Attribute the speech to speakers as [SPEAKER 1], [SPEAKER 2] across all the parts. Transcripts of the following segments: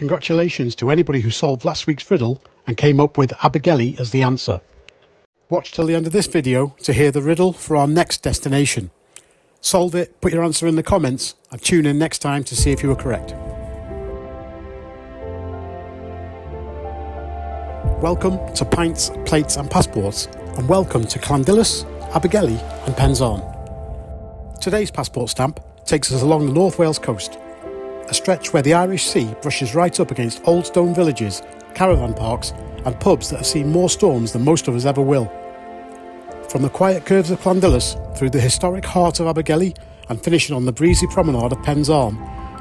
[SPEAKER 1] Congratulations to anybody who solved last week's riddle and came up with Abergele as the answer. Watch till the end of this video to hear the riddle for our next destination. Solve it, put your answer in the comments, and tune in next time to see if you were correct. Welcome to Pints, Plates and Passports, and welcome to Llanddulas Abergele and Pensarn. Today's passport stamp takes us along the North Wales coast, a stretch where the Irish Sea brushes right up against old stone villages, caravan parks and pubs that have seen more storms than most of us ever will. From the quiet curves of Llanddulas through the historic heart of Abergele and finishing on the breezy promenade of Pensarn,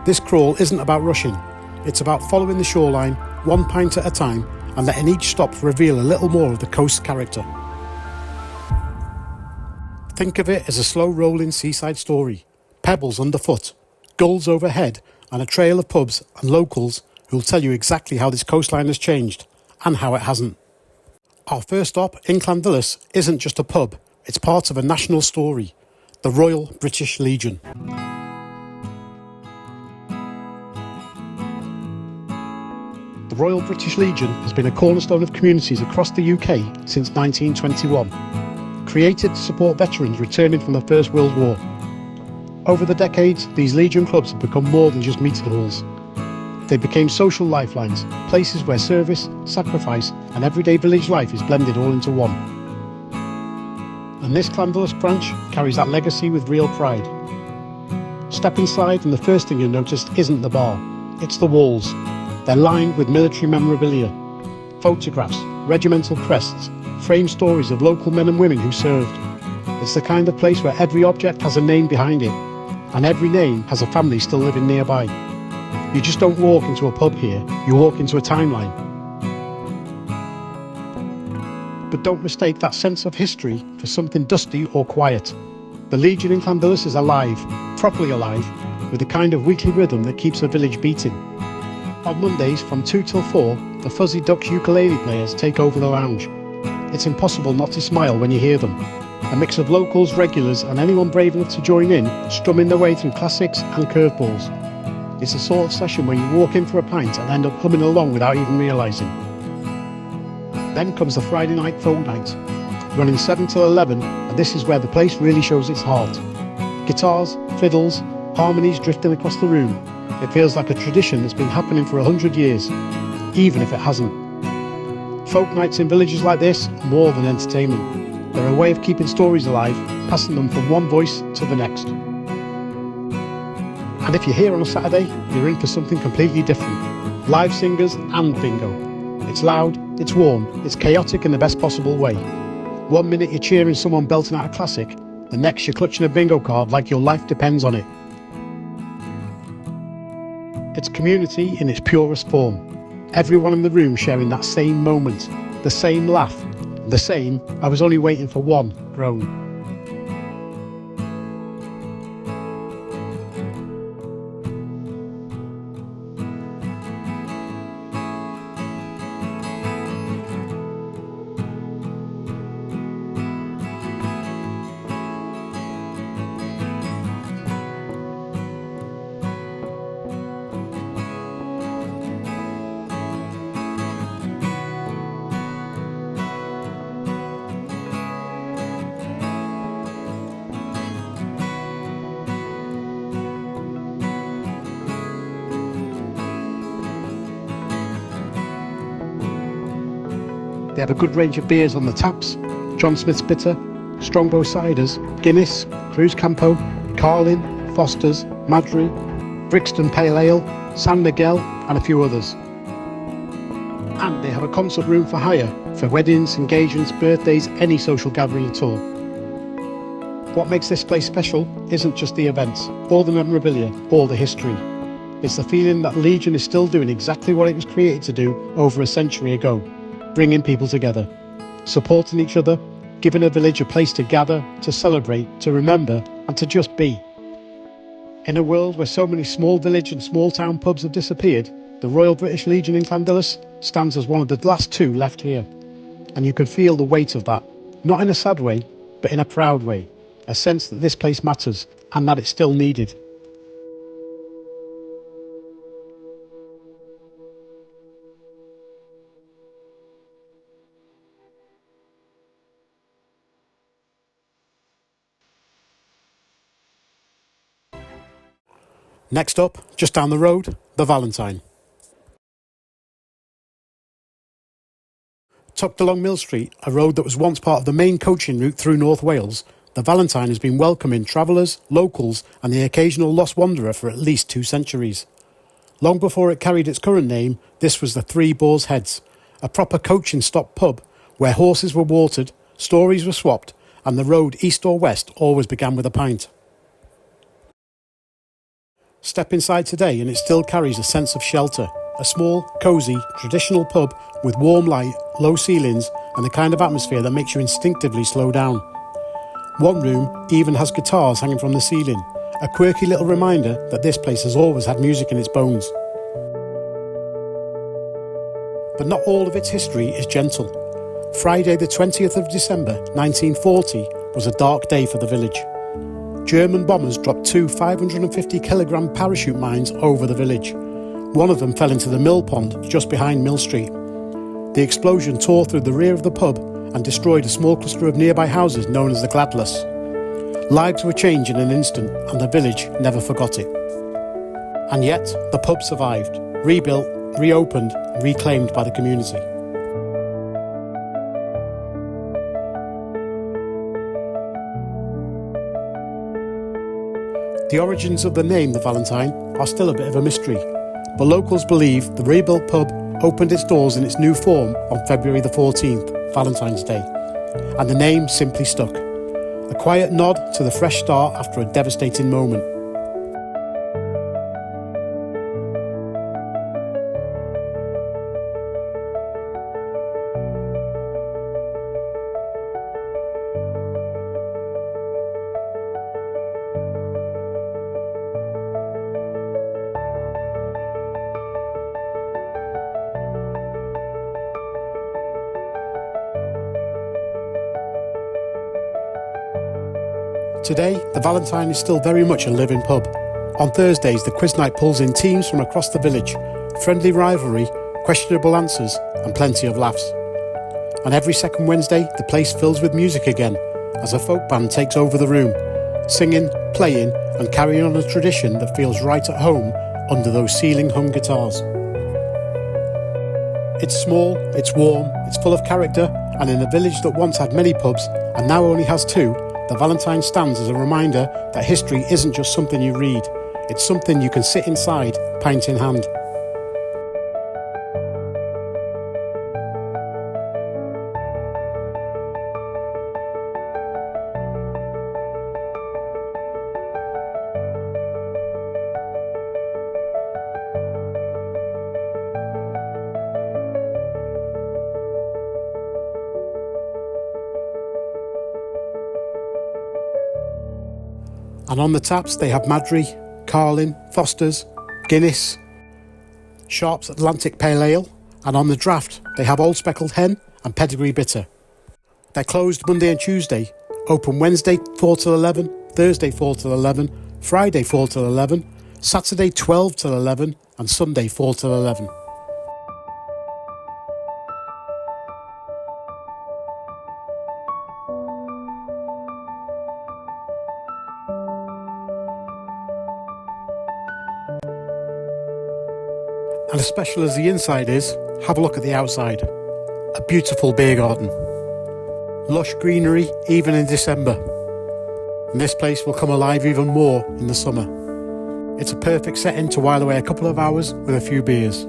[SPEAKER 1] this crawl isn't about rushing. It's about following the shoreline, one pint at a time, and letting each stop reveal a little more of the coast's character. Think of it as a slow rolling seaside story. Pebbles underfoot, gulls overhead, and a trail of pubs and locals who'll tell you exactly how this coastline has changed and how it hasn't. Our first stop in Llanddulas isn't just a pub, it's part of a national story, the Royal British Legion. The Royal British Legion has been a cornerstone of communities across the UK since 1921, created to support veterans returning from the First World War. Over the decades, these Legion clubs have become more than just meeting halls. They became social lifelines, places where service, sacrifice and everyday village life is blended all into one. And this Llanddulas branch carries that legacy with real pride. Step inside and the first thing you'll notice isn't the bar, it's the walls. They're lined with military memorabilia, photographs, regimental crests, framed stories of local men and women who served. It's the kind of place where every object has a name behind it, and every name has a family still living nearby. You just don't walk into a pub here, you walk into a timeline. But don't mistake that sense of history for something dusty or quiet. The Legion in Llanddulas is alive, properly alive, with the kind of weekly rhythm that keeps a village beating. On Mondays from 2 till 4, the Fuzzy Ducks ukulele players take over the lounge. It's impossible not to smile when you hear them. A mix of locals, regulars and anyone brave enough to join in, strumming their way through classics and curveballs. It's the sort of session where you walk in for a pint and end up humming along without even realising. Then comes the Friday night folk night, running 7 till 11, and this is where the place really shows its heart. Guitars, fiddles, harmonies drifting across the room. It feels like a tradition that's been happening for 100 years, even if it hasn't. Folk nights in villages like this are more than entertainment. They're a way of keeping stories alive, passing them from one voice to the next. And if you're here on a Saturday, you're in for something completely different. Live singers and bingo. It's loud, it's warm, it's chaotic in the best possible way. One minute you're cheering someone belting out a classic, the next you're clutching a bingo card like your life depends on it. It's community in its purest form. Everyone in the room sharing that same moment, the same laugh, the same "I was only waiting for one" groan. They have a good range of beers on the taps: John Smith's Bitter, Strongbow Ciders, Guinness, Cruz Campo, Carlin, Foster's, Madry, Brixton Pale Ale, San Miguel and a few others. And they have a concert room for hire for weddings, engagements, birthdays, any social gathering at all. What makes this place special isn't just the events, or the memorabilia, or the history. It's the feeling that Legion is still doing exactly what it was created to do over a century ago. Bringing people together, supporting each other, giving a village a place to gather, to celebrate, to remember and to just be. In a world where so many small village and small town pubs have disappeared, the Royal British Legion in Llanddulas stands as one of the last two left here. And you can feel the weight of that, not in a sad way, but in a proud way, a sense that this place matters and that it's still needed. Next up, just down the road, the Valentine. Tucked along Mill Street, a road that was once part of the main coaching route through North Wales, the Valentine has been welcoming travellers, locals and the occasional lost wanderer for at least 2 centuries. Long before it carried its current name, this was the Three Boars Heads, a proper coaching stop pub where horses were watered, stories were swapped and the road east or west always began with a pint. Step inside today and it still carries a sense of shelter. A small, cosy, traditional pub with warm light, low ceilings and the kind of atmosphere that makes you instinctively slow down. One room even has guitars hanging from the ceiling, a quirky little reminder that this place has always had music in its bones. But not all of its history is gentle. Friday the 20th of December 1940 was a dark day for the village. German bombers dropped 2 550-kilogram parachute mines over the village. One of them fell into the mill pond just behind Mill Street. The explosion tore through the rear of the pub and destroyed a small cluster of nearby houses known as the Llanddulas. Lives were changed in an instant and the village never forgot it. And yet, the pub survived, rebuilt, reopened and reclaimed by the community. The origins of the name the Valentine are still a bit of a mystery, but locals believe the rebuilt pub opened its doors in its new form on February the 14th, Valentine's Day, and the name simply stuck. A quiet nod to the fresh start after a devastating moment. Today, the Valentine is still very much a living pub. On Thursdays, the quiz night pulls in teams from across the village, friendly rivalry, questionable answers, and plenty of laughs. And every second Wednesday, the place fills with music again, as a folk band takes over the room, singing, playing, and carrying on a tradition that feels right at home under those ceiling-hung guitars. It's small, it's warm, it's full of character, and in a village that once had many pubs and now only has 2, the Valentine stands as a reminder that history isn't just something you read, it's something you can sit inside, pint in hand. And on the taps they have Madry, Carlin, Foster's, Guinness, Sharp's Atlantic Pale Ale, and on the draft they have Old Speckled Hen and Pedigree Bitter. They're closed Monday and Tuesday, open Wednesday 4 till 11, Thursday 4 till 11, Friday 4 till 11, Saturday 12 till 11 and Sunday 4 till 11. And as special as the inside is, have a look at the outside. A beautiful beer garden. Lush greenery even in December. And this place will come alive even more in the summer. It's a perfect setting to while away a couple of hours with a few beers.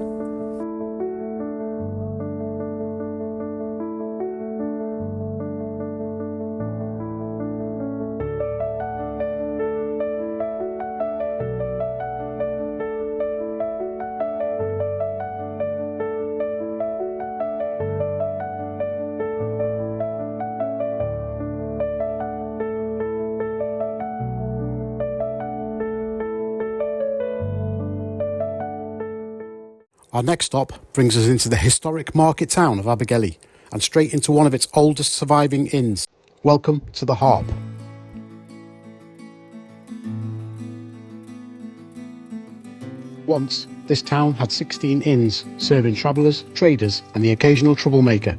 [SPEAKER 1] Our next stop brings us into the historic market town of Abergele and straight into one of its oldest surviving inns. Welcome to the Harp. Once, this town had 16 inns, serving travellers, traders and the occasional troublemaker.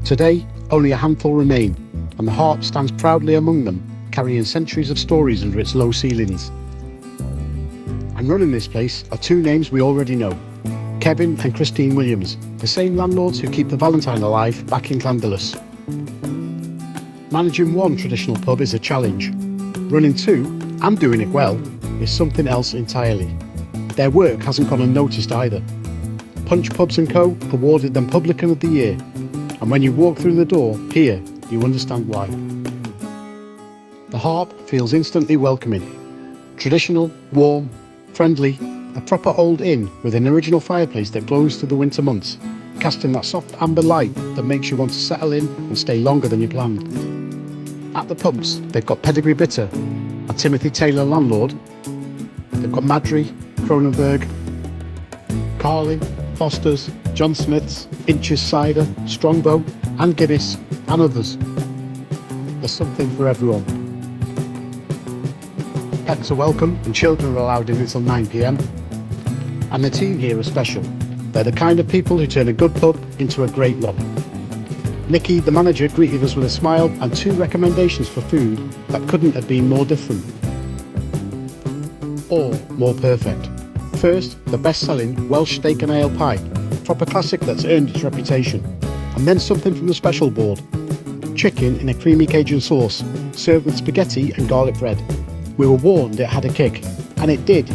[SPEAKER 1] Today, only a handful remain, and the Harp stands proudly among them, carrying centuries of stories under its low ceilings. And And running this place are two names we already know, Kevin and Christine Williams, the same landlords who keep the Valentine alive back in Llanddulas. Managing one traditional pub is a challenge. Running two, and doing it well, is something else entirely. Their work hasn't gone unnoticed either. Punch Pubs & Co awarded them Publican of the Year, and when you walk through the door here, you understand why. The Harp feels instantly welcoming. Traditional, warm, friendly, a proper old inn with an original fireplace that glows through the winter months, casting that soft amber light that makes you want to settle in and stay longer than you planned. At the pubs, they've got Pedigree Bitter, a Timothy Taylor landlord. They've got Madry, Cronenberg, Carlin, Foster's, John Smith's, Inch's Cider, Strongbow and Guinness and others. There's something for everyone. Pets are welcome and children are allowed in until 9 p.m. And the team here are special. They're the kind of people who turn a good pub into a great one. Nikki, the manager, greeted us with a smile and 2 recommendations for food that couldn't have been more different. Or more perfect. First, the best-selling Welsh steak and ale pie, proper classic that's earned its reputation. And then something from the special board. Chicken in a creamy Cajun sauce, served with spaghetti and garlic bread. We were warned it had a kick, and it did,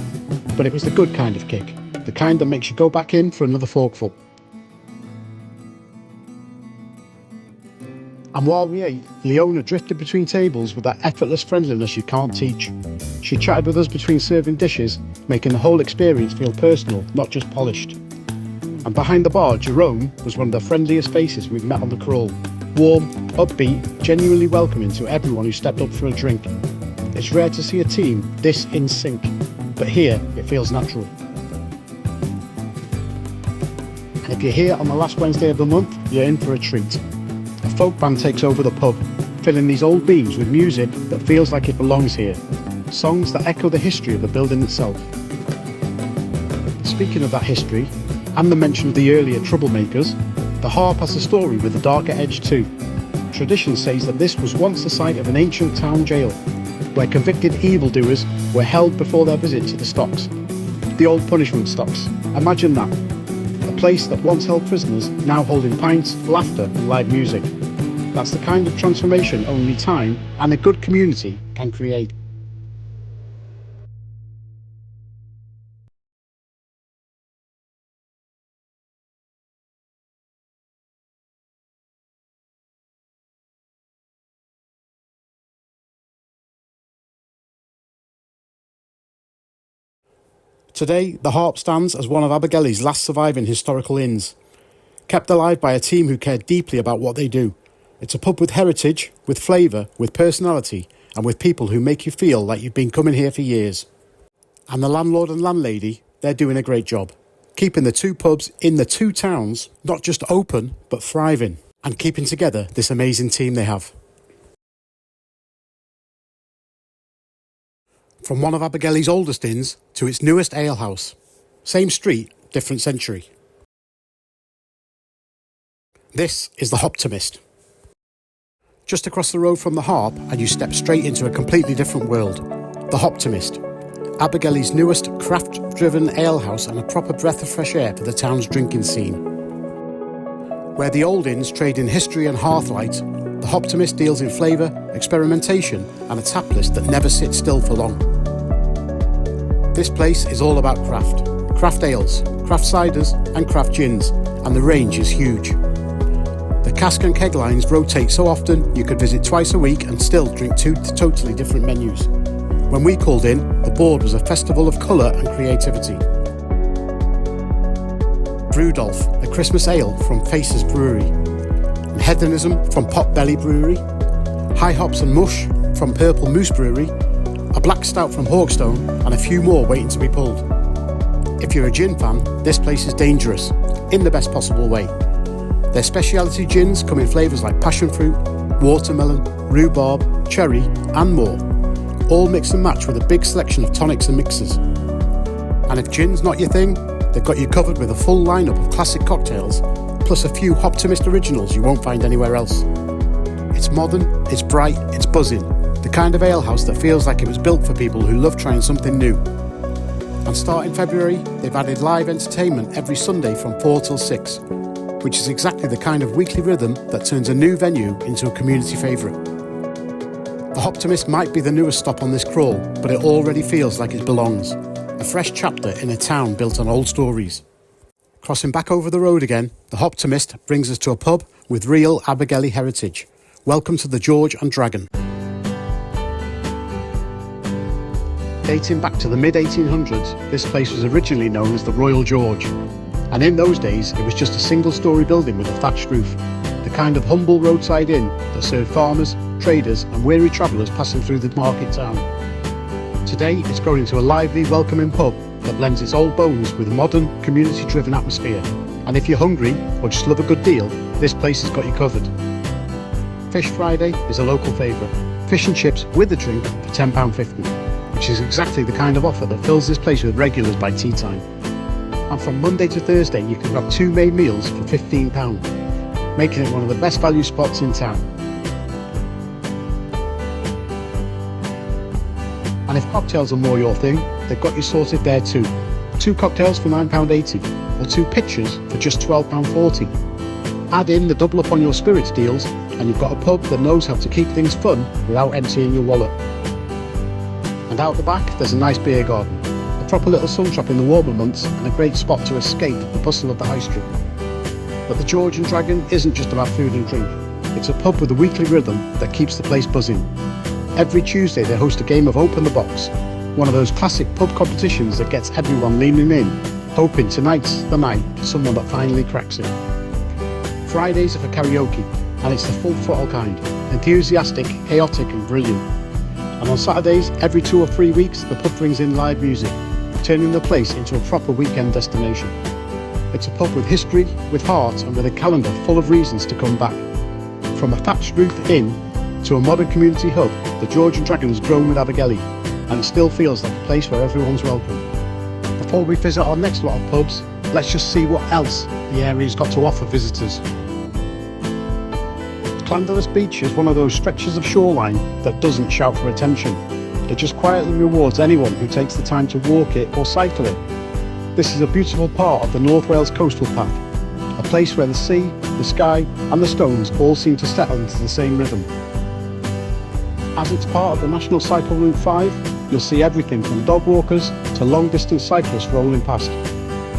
[SPEAKER 1] but it was the good kind of kick, the kind that makes you go back in for another forkful. And while we ate, Leona drifted between tables with that effortless friendliness you can't teach. She chatted with us between serving dishes, making the whole experience feel personal, not just polished. And behind the bar, Jerome was one of the friendliest faces we've met on the crawl. Warm, upbeat, genuinely welcoming to everyone who stepped up for a drink. It's rare to see a team this in sync, but here it feels natural. And if you're here on the last Wednesday of the month, you're in for a treat. A folk band takes over the pub, filling these old beams with music that feels like it belongs here. Songs that echo the history of the building itself. Speaking of that history, and the mention of the earlier troublemakers, the Harp has a story with a darker edge too. Tradition says that this was once the site of an ancient town jail, where convicted evildoers were held before their visit to the stocks. The old punishment stocks. Imagine that. A place that once held prisoners, now holding pints, laughter and live music. That's the kind of transformation only time and a good community can create. Today, the Harp stands as one of Abergele's last surviving historical inns, kept alive by a team who care deeply about what they do. It's a pub with heritage, with flavour, with personality, and with people who make you feel like you've been coming here for years. And the landlord and landlady, they're doing a great job, keeping the 2 pubs in the 2 towns not just open, but thriving, and keeping together this amazing team they have. From one of Abergele's oldest inns to its newest alehouse. Same street, different century. This is the Hoptimist. Just across the road from the Harp and you step straight into a completely different world. The Hoptimist, Abergele's newest craft-driven alehouse and a proper breath of fresh air for the town's drinking scene. Where the old inns trade in history and hearthlight, the Hoptimist deals in flavour, experimentation and a tap list that never sits still for long. This place is all about craft. Craft ales, craft ciders and craft gins, and the range is huge. The cask and keg lines rotate so often you could visit twice a week and still drink 2 totally different menus. When we called in, the board was a festival of colour and creativity. Brewdolf, a Christmas ale from Faces Brewery. And Hedonism from Potbelly Brewery. High Hops and Mush from Purple Moose Brewery. A black stout from Hawkstone, and a few more waiting to be pulled. If you're a gin fan, this place is dangerous, in the best possible way. Their specialty gins come in flavours like passion fruit, watermelon, rhubarb, cherry and more, all mix and match with a big selection of tonics and mixers. And if gin's not your thing, they've got you covered with a full lineup of classic cocktails, plus a few Hoptimist originals you won't find anywhere else. It's modern, it's bright, it's buzzing, the kind of alehouse that feels like it was built for people who love trying something new. And starting February, they've added live entertainment every Sunday from 4 till 6, which is exactly the kind of weekly rhythm that turns a new venue into a community favourite. The Hoptimist might be the newest stop on this crawl, but it already feels like it belongs. A fresh chapter in a town built on old stories. Crossing back over the road again, the Hoptimist brings us to a pub with real Abergele heritage. Welcome to the George and Dragon. Dating back to the mid-1800s, this place was originally known as the Royal George. And in those days, it was just a single-storey building with a thatched roof. The kind of humble roadside inn that served farmers, traders and weary travellers passing through the market town. Today, it's grown into a lively, welcoming pub that blends its old bones with a modern, community-driven atmosphere. And if you're hungry or just love a good deal, this place has got you covered. Fish Friday is a local favourite. Fish and chips with a drink for £10.50, which is exactly the kind of offer that fills this place with regulars by tea time. And from Monday to Thursday, you can grab 2 main meals for £15, making it one of the best value spots in town. And if cocktails are more your thing, they've got you sorted there too. 2 cocktails for £9.80 or 2 pitchers for just £12.40. Add in the double up on your spirits deals and you've got a pub that knows how to keep things fun without emptying your wallet. And out the back there's a nice beer garden, a proper little sun trap in the warmer months and a great spot to escape the bustle of the high street. But the George and Dragon isn't just about food and drink. It's a pub with a weekly rhythm that keeps the place buzzing. Every Tuesday they host a game of Open the Box, one of those classic pub competitions that gets everyone leaning in, hoping tonight's the night for someone that finally cracks it. Fridays are for karaoke, and it's the full throttle kind, enthusiastic, chaotic and brilliant. And on Saturdays, every 2 or 3 weeks, the pub brings in live music, turning the place into a proper weekend destination. It's a pub with history, with heart and with a calendar full of reasons to come back. From a thatched roof inn to a modern community hub, the George and Dragon has grown with Abergele, and it still feels like a place where everyone's welcome. Before we visit our next lot of pubs, let's just see what else the area's got to offer visitors. Llanddulas Beach is one of those stretches of shoreline that doesn't shout for attention. It just quietly rewards anyone who takes the time to walk it or cycle it. This is a beautiful part of the North Wales coastal path, a place where the sea, the sky and the stones all seem to settle into the same rhythm. As it's part of the National Cycle Route 5, you'll see everything from dog walkers to long-distance cyclists rolling past,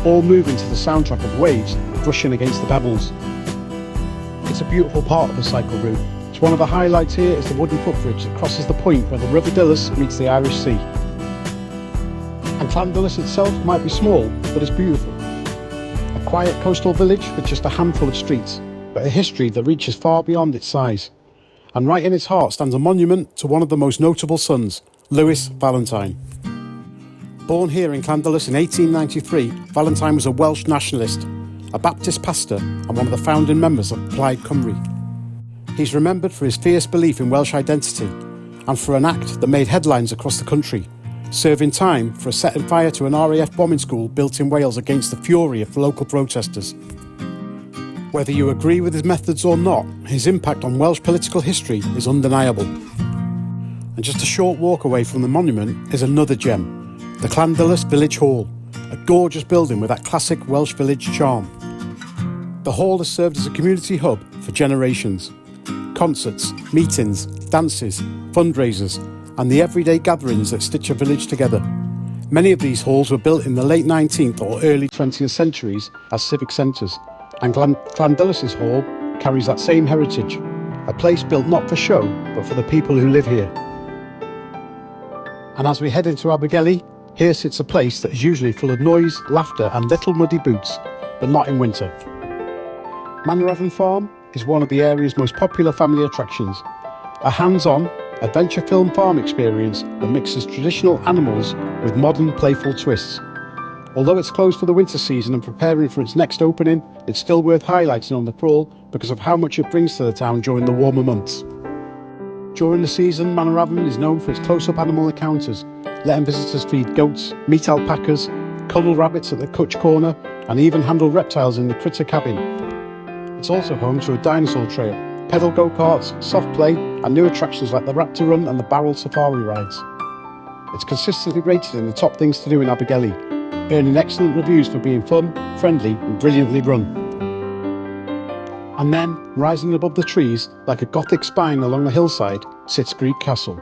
[SPEAKER 1] all moving to the soundtrack of waves brushing against the pebbles. It's a beautiful part of the cycle route. It's one of the highlights here is the wooden footbridge that crosses the point where the River Dillus meets the Irish Sea. And Llanddulas itself might be small, but it's beautiful. A quiet coastal village with just a handful of streets, but a history that reaches far beyond its size. And right in its heart stands a monument to one of the most notable sons, Lewis Valentine. Born here in Llanddulas in 1893, Valentine was a Welsh nationalist, a Baptist pastor and one of the founding members of Plaid Cymru. He's remembered for his fierce belief in Welsh identity and for an act that made headlines across the country, serving time for setting fire to an RAF bombing school built in Wales against the fury of local protesters. Whether you agree with his methods or not, his impact on Welsh political history is undeniable. And just a short walk away from the monument is another gem, the Llanddulas Village Hall, a gorgeous building with that classic Welsh village charm. The hall has served as a community hub for generations. Concerts, meetings, dances, fundraisers, and the everyday gatherings that stitch a village together. Many of these halls were built in the late 19th or early 20th centuries as civic centres, and Llanddulas' hall carries that same heritage, a place built not for show, but for the people who live here. And as we head into Abergele, here sits a place that is usually full of noise, laughter and little muddy boots, but not in winter. Manorafon Farm is one of the area's most popular family attractions, a hands-on, adventure film farm experience that mixes traditional animals with modern, playful twists. Although it's closed for the winter season and preparing for its next opening, it's still worth highlighting on the crawl because of how much it brings to the town during the warmer months. During the season, Manorafon is known for its close-up animal encounters, letting visitors feed goats, meet alpacas, cuddle rabbits at the Cutch Corner, and even handle reptiles in the critter cabin. It's also home to a dinosaur trail, pedal go-karts, soft play, and new attractions like the Raptor Run and the Barrel Safari rides. It's consistently rated in the top things to do in Abergele, earning excellent reviews for being fun, friendly and brilliantly run. And then, rising above the trees, like a Gothic spine along the hillside, sits Gwrych Castle,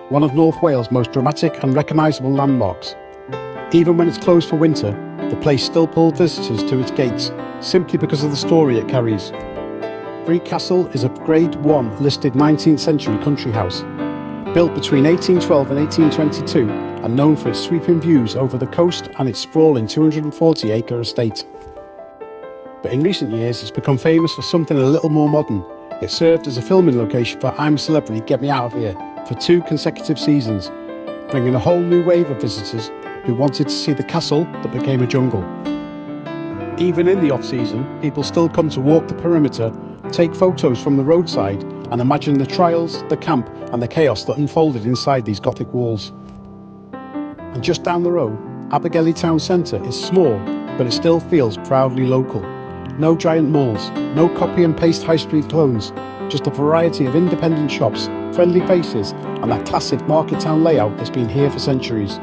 [SPEAKER 1] one of North Wales' most dramatic and recognisable landmarks. Even when it's closed for winter, the place still pulls visitors to its gates, simply because of the story it carries. Gwrych Castle is a Grade 1 listed 19th century country house, built between 1812 and 1822 and known for its sweeping views over the coast and its sprawling 240-acre estate. But in recent years it's become famous for something a little more modern. It served as a filming location for I'm a Celebrity, Get Me Out of Here for 2 consecutive seasons, bringing a whole new wave of visitors who wanted to see the castle that became a jungle. Even in the off-season, people still come to walk the perimeter, take photos from the roadside and imagine the trials, the camp and the chaos that unfolded inside these Gothic walls. And just down the road, Abergele Town Centre is small, but it still feels proudly local. No giant malls, no copy and paste high street clones, just a variety of independent shops, friendly faces and that classic market town layout that's been here for centuries.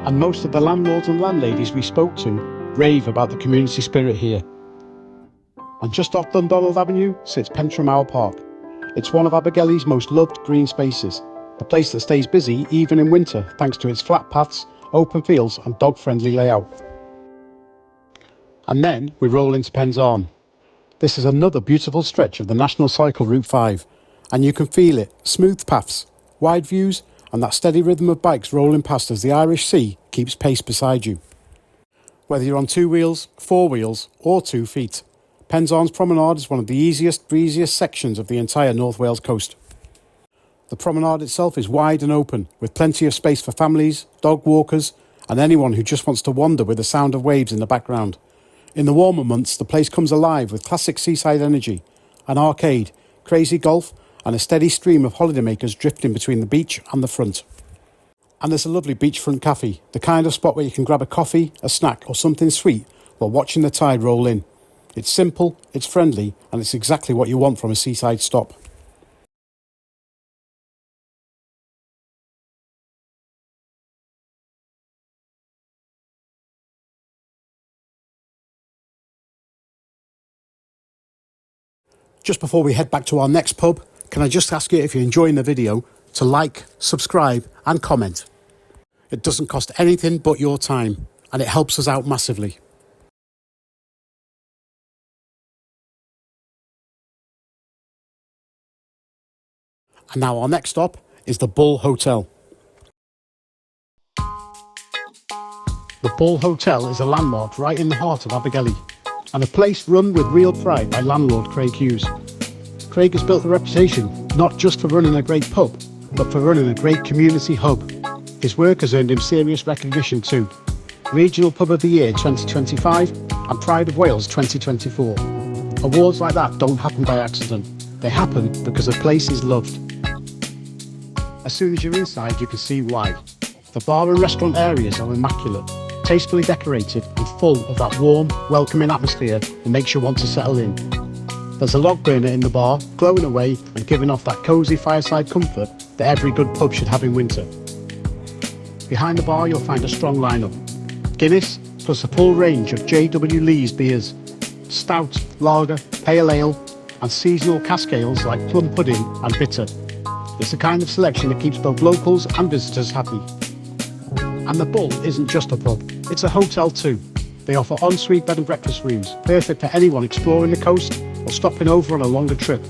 [SPEAKER 1] And most of the landlords and landladies we spoke to rave about the community spirit here. And just off Llanddulas Avenue sits Pentre Mawr Park. It's one of Abergele's most loved green spaces, a place that stays busy even in winter thanks to its flat paths, open fields and dog-friendly layout. And then we roll into Pensarn. This is another beautiful stretch of the National Cycle Route 5, and you can feel it, smooth paths, wide views and that steady rhythm of bikes rolling past as the Irish Sea keeps pace beside you. Whether you're on 2 wheels, 4 wheels or 2 feet, Pensarn's Promenade is one of the easiest, breeziest sections of the entire North Wales coast. The promenade itself is wide and open, with plenty of space for families, dog walkers and anyone who just wants to wander with the sound of waves in the background. In the warmer months, the place comes alive with classic seaside energy, an arcade, crazy golf and a steady stream of holidaymakers drifting between the beach and the front. And there's a lovely beachfront café, the kind of spot where you can grab a coffee, a snack or something sweet while watching the tide roll in. It's simple, it's friendly and it's exactly what you want from a seaside stop. Just before we head back to our next pub, can I just ask you, if you're enjoying the video, to like, subscribe and comment. It doesn't cost anything but your time and it helps us out massively. And now our next stop is the Bull Hotel. The Bull Hotel is a landmark right in the heart of Abergele, and a place run with real pride by landlord Craig Hughes. Craig has built a reputation not just for running a great pub, but for running a great community hub. His work has earned him serious recognition too. Regional Pub of the Year 2025 and Pride of Wales 2024. Awards like that don't happen by accident. They happen because a place is loved. As soon as you're inside, you can see why. The bar and restaurant areas are immaculate, tastefully decorated and full of that warm, welcoming atmosphere that makes you want to settle in. There's a log burner in the bar, glowing away and giving off that cosy fireside comfort that every good pub should have in winter. Behind the bar you'll find a strong lineup. Guinness, plus a full range of J.W. Lee's beers, stout, lager, pale ale and seasonal cask ales like plum pudding and bitter. It's the kind of selection that keeps both locals and visitors happy. And the Bull isn't just a pub, it's a hotel too. They offer ensuite bed and breakfast rooms, perfect for anyone exploring the coast or stopping over on a longer trip.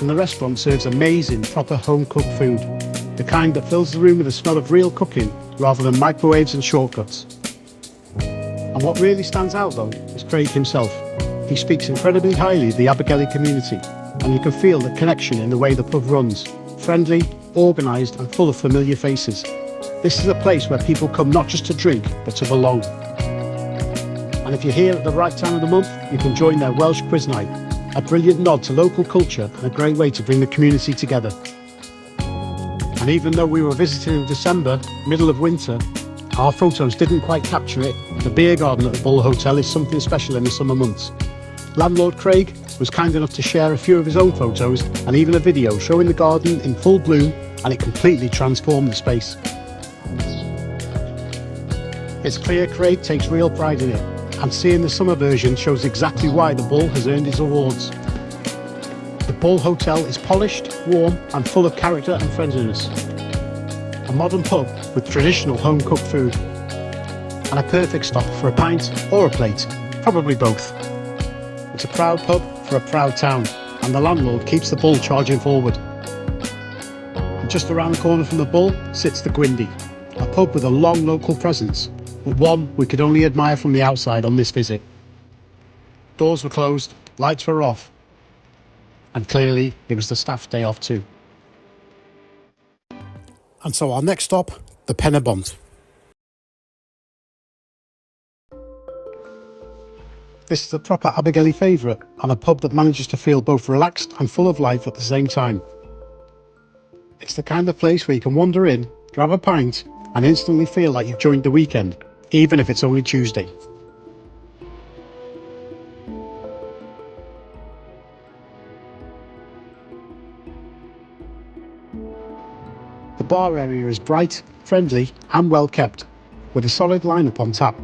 [SPEAKER 1] And the restaurant serves amazing, proper home-cooked food, the kind that fills the room with the smell of real cooking rather than microwaves and shortcuts. And what really stands out though is Craig himself. He speaks incredibly highly of the Abergele community, and you can feel the connection in the way the pub runs, friendly, organised and full of familiar faces. This is a place where people come not just to drink, but to belong. And if you're here at the right time of the month, you can join their Welsh quiz night, a brilliant nod to local culture and a great way to bring the community together. And even though we were visiting in December, middle of winter, our photos didn't quite capture it. The beer garden at the Bull Hotel is something special in the summer months. Landlord Craig was kind enough to share a few of his own photos and even a video showing the garden in full bloom and it completely transformed the space. Its clear crate takes real pride in it, and seeing the summer version shows exactly why the Bull has earned its awards. The Bull Hotel is polished, warm and full of character and friendliness. A modern pub with traditional home-cooked food, and a perfect stop for a pint or a plate, probably both. It's a proud pub for a proud town, and the landlord keeps the Bull charging forward. And just around the corner from the Bull sits the Gwindy, a pub with a long local presence, but one we could only admire from the outside on this visit. Doors were closed, lights were off, and clearly it was the staff's day off too. And so our next stop, the Pentre Mawr. This is a proper Abergele favourite, and a pub that manages to feel both relaxed and full of life at the same time. It's the kind of place where you can wander in, grab a pint, and instantly feel like you've joined the weekend, even if it's only Tuesday. The bar area is bright, friendly and well kept, with a solid lineup on tap.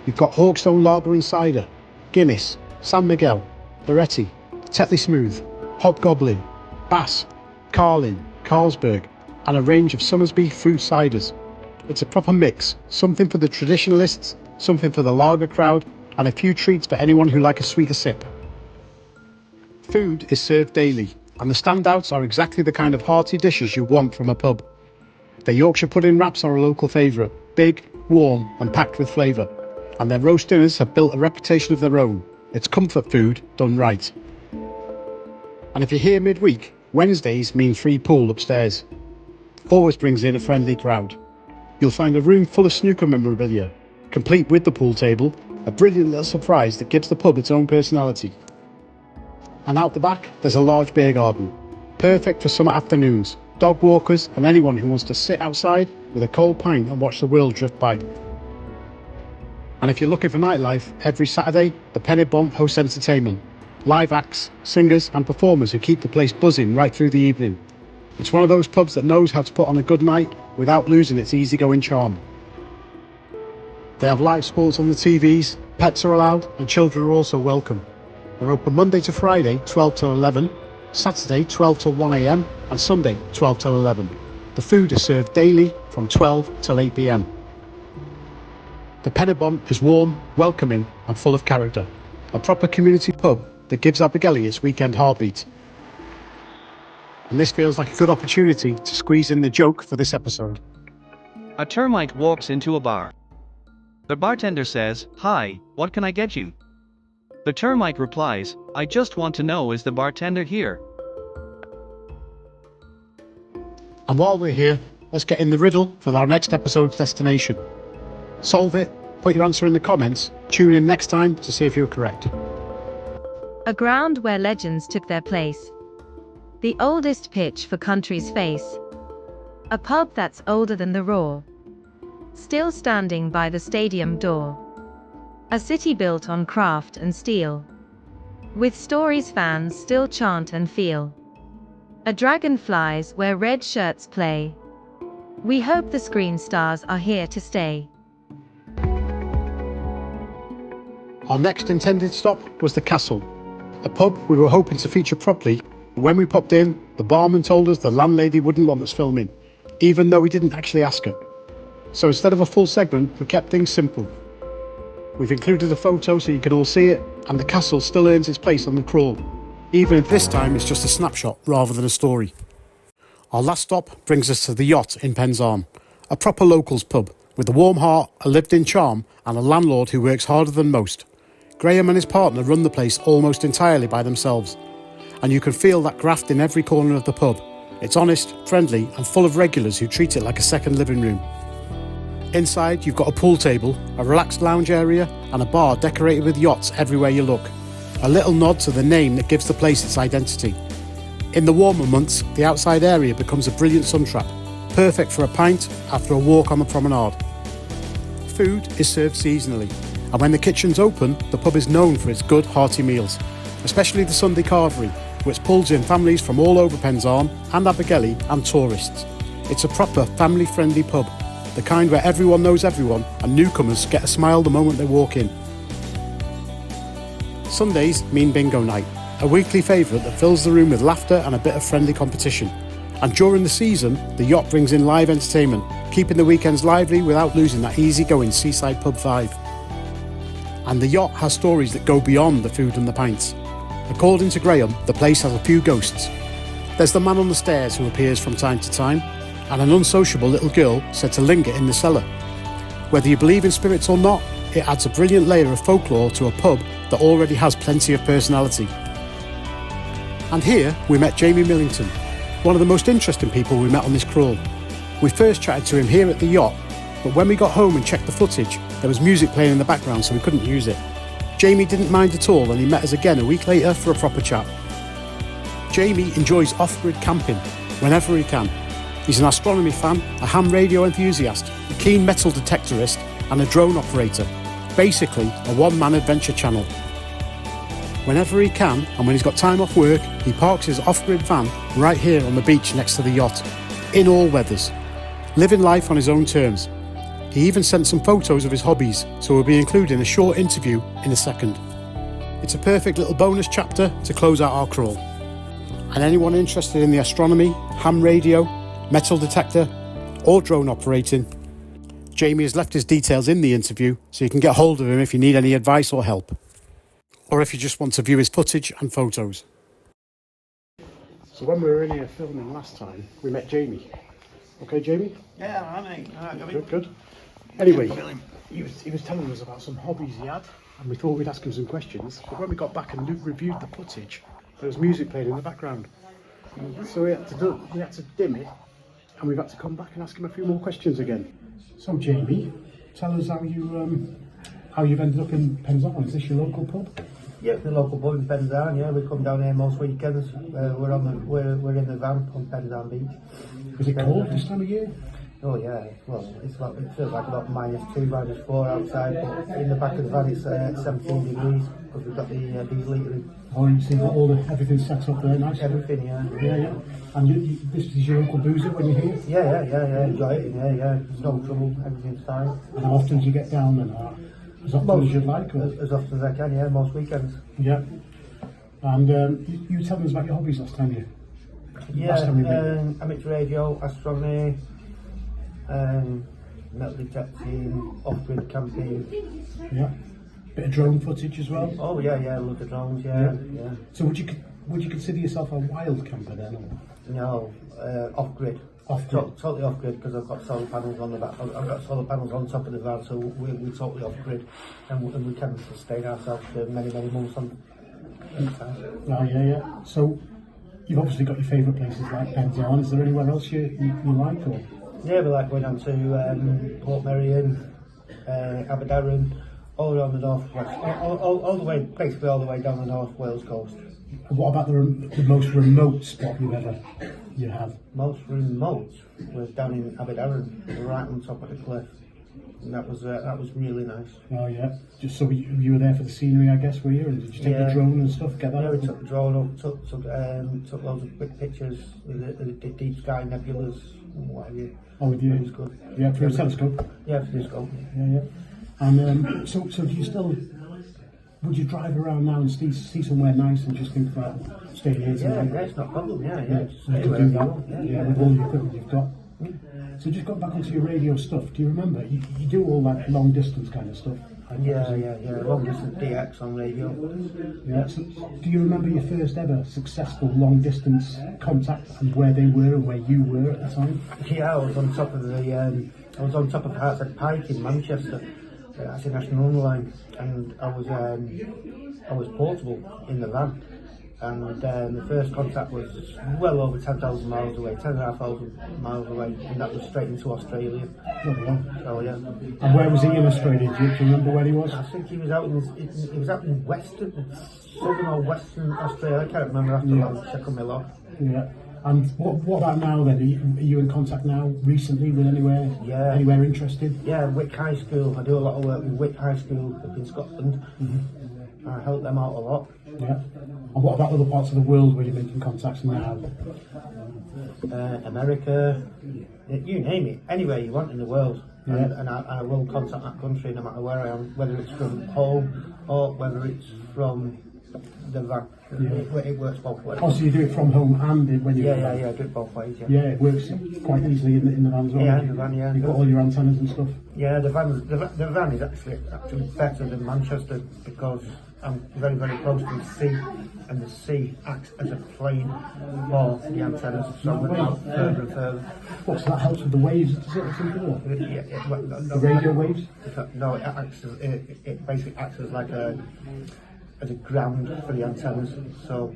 [SPEAKER 1] You've got Hawkstone Lager and Cider, Guinness, San Miguel, Loretti, Tetley Smooth, Hobgoblin, Bass, Carlin, Carlsberg and a range of Somersby fruit ciders. It's a proper mix, something for the traditionalists, something for the lager crowd and a few treats for anyone who like a sweeter sip. Food is served daily, and the standouts are exactly the kind of hearty dishes you want from a pub. Their Yorkshire pudding wraps are a local favourite, big, warm and packed with flavour, and their roast dinners have built a reputation of their own. It's comfort food done right. And if you're here midweek, Wednesdays mean free pool upstairs. Always brings in a friendly crowd. You'll find a room full of snooker memorabilia, complete with the pool table, a brilliant little surprise that gives the pub its own personality. And out the back, there's a large beer garden, perfect for summer afternoons, dog walkers and anyone who wants to sit outside with a cold pint and watch the world drift by. And if you're looking for nightlife, every Saturday, the Pentre Mawr hosts entertainment, live acts, singers and performers who keep the place buzzing right through the evening. It's one of those pubs that knows how to put on a good night without losing its easygoing charm. They have live sports on the TVs, pets are allowed and children are also welcome. They're open Monday to Friday 12 till 11, Saturday 12 till 1 AM and Sunday 12 till 11. The food is served daily from 12 till 8 PM. The Pentre Mawr is warm, welcoming and full of character. A proper community pub that gives Abergele its weekend heartbeat. And this feels like a good opportunity to squeeze in the joke for this episode.
[SPEAKER 2] A termite walks into a bar. The bartender says, "Hi, what can I get you?" The termite replies, "I just want to know, is the bartender here?"
[SPEAKER 1] And while we're here, let's get in the riddle for our next episode's destination. Solve it, put your answer in the comments, tune in next time to see if you're correct.
[SPEAKER 3] A ground where legends took their place. The oldest pitch for country's face. A pub that's older than the roar. Still standing by the stadium door. A city built on craft and steel. With stories fans still chant and feel. A dragon flies where red shirts play. We hope the screen stars are here to stay.
[SPEAKER 1] Our next intended stop was the Castle, a pub we were hoping to feature properly, but when we popped in, the barman told us the landlady wouldn't want us filming, even though we didn't actually ask her. So instead of a full segment, we kept things simple. We've included a photo so you can all see it, and the castle still earns its place on the crawl, even if this time it's just a snapshot rather than a story. Our last stop brings us to the Yacht in Pensarn, a proper locals pub, with a warm heart, a lived-in charm, and a landlord who works harder than most. Graham and his partner run the place almost entirely by themselves, and you can feel that graft in every corner of the pub. It's honest, friendly, and full of regulars who treat it like a second living room. Inside, you've got a pool table, a relaxed lounge area, and a bar decorated with yachts everywhere you look. A little nod to the name that gives the place its identity. In the warmer months, the outside area becomes a brilliant sun trap, perfect for a pint after a walk on the promenade. Food is served seasonally, and when the kitchen's open, the pub is known for its good, hearty meals, especially the Sunday carvery, which pulls in families from all over Pensarn and Abergele and tourists. It's a proper family-friendly pub, the kind where everyone knows everyone and newcomers get a smile the moment they walk in. Sundays mean bingo night, a weekly favourite that fills the room with laughter and a bit of friendly competition. And during the season, the yacht brings in live entertainment, keeping the weekends lively without losing that easy-going seaside pub vibe. And the yacht has stories that go beyond the food and the pints. According to Graham, the place has a few ghosts. There's the man on the stairs who appears from time to time, and an unsociable little girl said to linger in the cellar. Whether you believe in spirits or not, it adds a brilliant layer of folklore to a pub that already has plenty of personality. And here we met Jamie Millington, one of the most interesting people we met on this crawl. We first chatted to him here at the yacht, but when we got home and checked the footage, there was music playing in the background, so we couldn't use it. Jamie didn't mind at all, and he met us again a week later for a proper chat. Jamie enjoys off-grid camping whenever he can. He's an astronomy fan, a ham radio enthusiast, a keen metal detectorist and a drone operator. Basically, a one-man adventure channel. Whenever he can, and when he's got time off work, he parks his off-grid van right here on the beach next to the yacht, in all weathers, living life on his own terms. He even sent some photos of his hobbies, so we'll be including a short interview in a second. It's a perfect little bonus chapter to close out our crawl. And anyone interested in the astronomy, ham radio, metal detector, or drone operating, Jamie has left his details in the interview, so you can get hold of him if you need any advice or help, or if you just want to view his footage and photos. So when we were in here filming last time, we met Jamie. Okay, Jamie?
[SPEAKER 4] Yeah, I mean,
[SPEAKER 1] Good. Anyway, he was telling us about some hobbies he had, and we thought we'd ask him some questions, but when we got back and reviewed the footage, there was music playing in the background. So we had to dim it, and we've had to come back and ask him a few more questions again. So Jamie, tell us how you've ended up in Pensarn. Is this your local pub?
[SPEAKER 4] Yeah, the local pub in Pensarn. Yeah, we come down here most weekends. We're in the van on Pensarn Beach.
[SPEAKER 1] Is it cold this time of year?
[SPEAKER 4] Oh yeah, well, it feels like about -2, -4 outside, but in the back of the van it's 17 degrees because we've got the diesel heater in.
[SPEAKER 1] Oh, you see everything set up there, nice.
[SPEAKER 4] Everything, yeah.
[SPEAKER 1] Yeah. And this is your Uncle Boozer when you're here?
[SPEAKER 4] Yeah. Enjoy it. Yeah. There's no trouble. Everything's fine.
[SPEAKER 1] And how often do you get down then? As often as you'd like? Or?
[SPEAKER 4] As often as I can. Yeah, most weekends.
[SPEAKER 1] Yeah. And you were telling us about your hobbies last time we
[SPEAKER 4] amateur radio, astronomy, metal detecting, off-grid camping.
[SPEAKER 1] Yeah. Bit of drone footage as well.
[SPEAKER 4] Oh yeah, look at drones. Yeah.
[SPEAKER 1] So would you consider yourself a wild camper then? Or?
[SPEAKER 4] No, off-grid.
[SPEAKER 1] Off-grid.
[SPEAKER 4] Totally off-grid because I've got solar panels on the back. I've got solar panels on top of the van, so we're totally off-grid, and we can sustain ourselves for many months on.
[SPEAKER 1] Oh yeah. So you've obviously got your favourite places like Pensarn. Is there anywhere else you like? Or?
[SPEAKER 4] Yeah, we like going down to Port Merion, Abergele, all around the northwest, all the way, basically all the way down the North Wales coast.
[SPEAKER 1] And what about the most remote spot you have?
[SPEAKER 4] Most remote was down in Abergele, right on top of the cliff. And that was really nice.
[SPEAKER 1] Oh yeah, just so you were there for the scenery, I guess, were you? And did you take the drone and stuff? Get that?
[SPEAKER 4] Yeah, we took the drone up, took loads of quick pictures with the deep sky nebulas and what have you.
[SPEAKER 1] Oh, with you?
[SPEAKER 4] It was good.
[SPEAKER 1] Yeah, for a telescope.
[SPEAKER 4] Yeah, for a telescope.
[SPEAKER 1] Yeah. And so do you still? Would you drive around now and see somewhere nice and just think about staying here tonight?
[SPEAKER 4] Yeah, it's not a problem. Yeah.
[SPEAKER 1] Just stay where you want. Yeah, with all the equipment you've got. So just got back onto your radio stuff. Do you remember? You do all that long distance kind of stuff.
[SPEAKER 4] Yeah. Long distance DX on radio.
[SPEAKER 1] Yeah. So do you remember your first ever successful long distance contact and where they were and where you were at the time?
[SPEAKER 4] Yeah, I was on top of Hartshead Pike in Manchester. That's a national line, and I was portable in the van. And the first contact was well over 10,000 miles away, 10,500 miles away, and that was straight into Australia. Oh yeah.
[SPEAKER 1] And where was he in Australia? Do you remember where he was?
[SPEAKER 4] I think he was out in southern or western Australia. I can't remember. I'll check on my log.
[SPEAKER 1] Yeah. And what about now then? Are you in contact now recently with anywhere?
[SPEAKER 4] Yeah.
[SPEAKER 1] Anywhere interested?
[SPEAKER 4] Yeah, Gwrych High School. I do a lot of work with Gwrych High School up in Scotland. I help them out a lot.
[SPEAKER 1] Yeah. And what about other parts of the world where you're making contacts now?
[SPEAKER 4] America, you name it, anywhere you want in the world.
[SPEAKER 1] Yeah.
[SPEAKER 4] And I will contact that country no matter where I am, whether it's from home or whether it's from the van.
[SPEAKER 1] Yeah.
[SPEAKER 4] It works both ways.
[SPEAKER 1] Oh, so you do it from home and when you're
[SPEAKER 4] Yeah, I do it both ways.
[SPEAKER 1] Yeah, it works quite easily in the van as well.
[SPEAKER 4] Yeah, in the van, yeah.
[SPEAKER 1] You've got all your antennas and stuff.
[SPEAKER 4] Yeah, the van is actually better than Manchester because I'm very, very close to the sea, and the sea acts as a plane for the antennas, so we're out further and further.
[SPEAKER 1] What, so that helps with the waves, does it, or something? Or?
[SPEAKER 4] The
[SPEAKER 1] radio waves?
[SPEAKER 4] No, it basically acts as like a ground for the antennas, so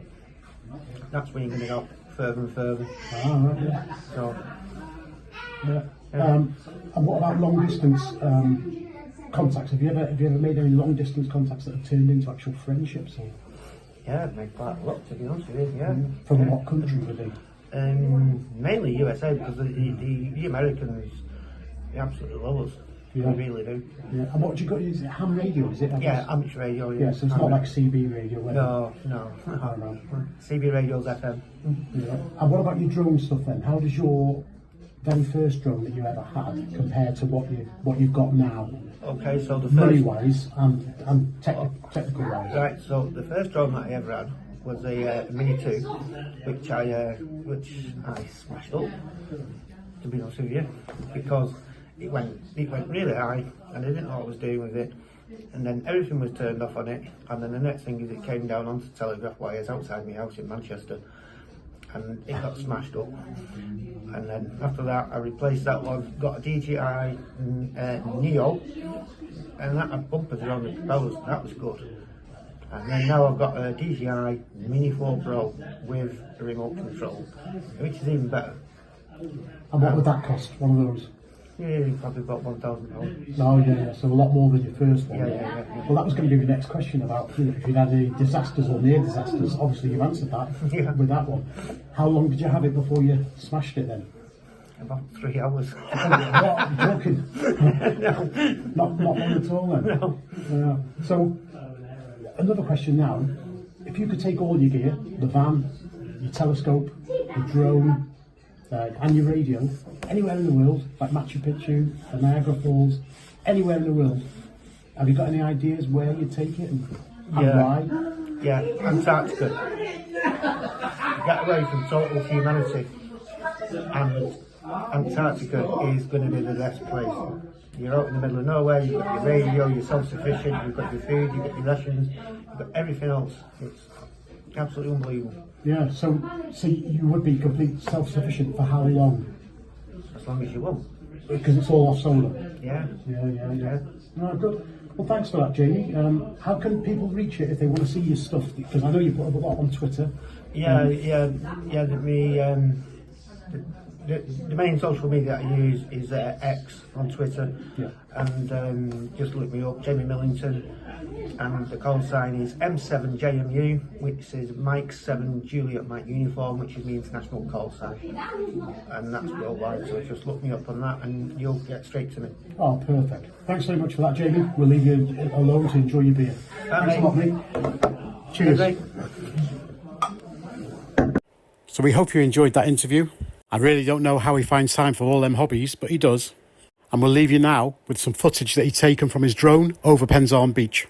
[SPEAKER 4] that's when you're going to go further and further.
[SPEAKER 1] Ah, right, yeah.
[SPEAKER 4] So,
[SPEAKER 1] yeah. And what about long distance contacts? Have you ever made any long distance contacts that have turned into actual friendships? Or?
[SPEAKER 4] yeah, I've made quite a lot, to be honest with you, yeah.
[SPEAKER 1] From what country would they?
[SPEAKER 4] Mainly USA, because the Americans, they absolutely love us.
[SPEAKER 1] Yeah.
[SPEAKER 4] They really do.
[SPEAKER 1] Yeah. And what do you got? Is it ham radio? Is it?
[SPEAKER 4] Yeah, amateur radio. Yeah,
[SPEAKER 1] so it's not like CB radio.
[SPEAKER 4] No.
[SPEAKER 1] No.
[SPEAKER 4] CB radio's FM.
[SPEAKER 1] Yeah. And what about your drone stuff then? How does your very first drone that you ever had compare to what you've got now?
[SPEAKER 4] Okay, so the
[SPEAKER 1] money
[SPEAKER 4] first
[SPEAKER 1] wise and technical wise.
[SPEAKER 4] right. So the first drone that I ever had was a Mini 2, which I smashed up. To be honest with you, because it went really high, and I didn't know what I was doing with it. And then everything was turned off on it, and then the next thing is it came down onto telegraph wires outside my house in Manchester, and it got smashed up. And then after that, I replaced that one, got a DJI Neo, and that had bumpers around the propellers. That was good. And then now I've got a DJI Mini 4 Pro with a remote control, which is even better.
[SPEAKER 1] And what would that cost? One of those?
[SPEAKER 4] Yeah, probably about £1,000.
[SPEAKER 1] No, yeah, so a lot more than your first one.
[SPEAKER 4] Yeah.
[SPEAKER 1] Well, that was going to be the next question about if you'd had any disasters or near disasters. Obviously, you've answered that with that one. How long did you have it before you smashed it then?
[SPEAKER 4] About 3 hours.
[SPEAKER 1] What? You're joking?
[SPEAKER 4] No.
[SPEAKER 1] Not long at all then?
[SPEAKER 4] No.
[SPEAKER 1] Yeah. So, another question now. If you could take all your gear, the van, your telescope, the drone, and your radio, anywhere in the world, like Machu Picchu, the Niagara Falls, anywhere in the world, have you got any ideas where you'd take it and why?
[SPEAKER 4] Yeah, Antarctica. Get away from total humanity, and Antarctica is going to be the best place. You're out in the middle of nowhere, you've got your radio, you're self-sufficient, you've got your food, you've got your rations, you've got everything else. It's absolutely unbelievable.
[SPEAKER 1] Yeah, so you would be complete self-sufficient for how long?
[SPEAKER 4] As long as you want.
[SPEAKER 1] Because it's all off solar?
[SPEAKER 4] Yeah.
[SPEAKER 1] Yeah. No, good. Well, thanks for that, Jamie. How can people reach it if they want to see your stuff? Because I know you put up a lot on Twitter.
[SPEAKER 4] The main social media I use is X on Twitter, and just look me up, Jamie Millington, and the call sign is M7JMU, which is Mike 7 Juliet Mike Uniform, which is the international call sign, and that's worldwide, so just look me up on that and you'll get straight to me.
[SPEAKER 1] Oh, perfect. Thanks very much for that, Jamie. We'll leave you alone to enjoy your beer. Thanks a lot, mate. Cheers.
[SPEAKER 4] Okay.
[SPEAKER 1] So we hope you enjoyed that interview. I really don't know how he finds time for all them hobbies, but he does. And we'll leave you now with some footage that he'd taken from his drone over Pensarn Beach.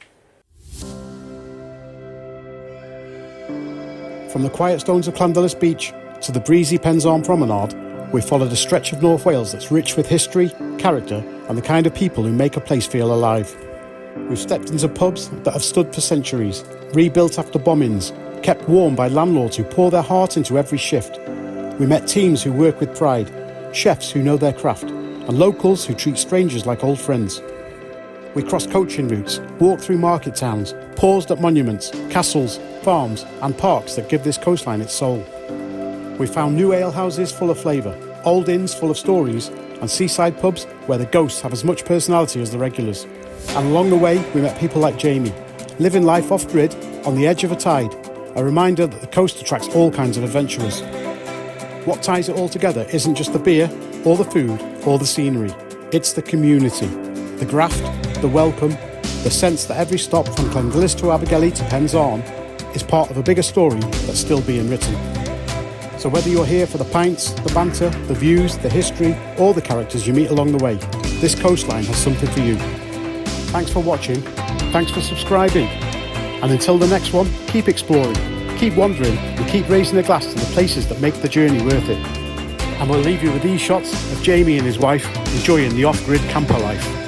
[SPEAKER 1] From the quiet stones of Llanddulas Beach to the breezy Pensarn Promenade, we followed a stretch of North Wales that's rich with history, character, and the kind of people who make a place feel alive. We've stepped into pubs that have stood for centuries, rebuilt after bombings, kept warm by landlords who pour their heart into every shift. We met teams who work with pride, chefs who know their craft, and locals who treat strangers like old friends. We crossed coaching routes, walked through market towns, paused at monuments, castles, farms, and parks that give this coastline its soul. We found new alehouses full of flavour, old inns full of stories, and seaside pubs where the ghosts have as much personality as the regulars. And along the way, we met people like Jamie, living life off-grid, on the edge of a tide, a reminder that the coast attracts all kinds of adventurers. What ties it all together isn't just the beer, or the food, or the scenery. It's the community, the graft, the welcome, the sense that every stop from Llanddulas to Abergele to Pensarn is part of a bigger story that's still being written. So whether you're here for the pints, the banter, the views, the history, or the characters you meet along the way, this coastline has something for you. Thanks for watching, thanks for subscribing, and until the next one, keep exploring, keep wandering, and keep raising a glass to the places that make the journey worth it. And we'll leave you with these shots of Jamie and his wife enjoying the off-grid camper life.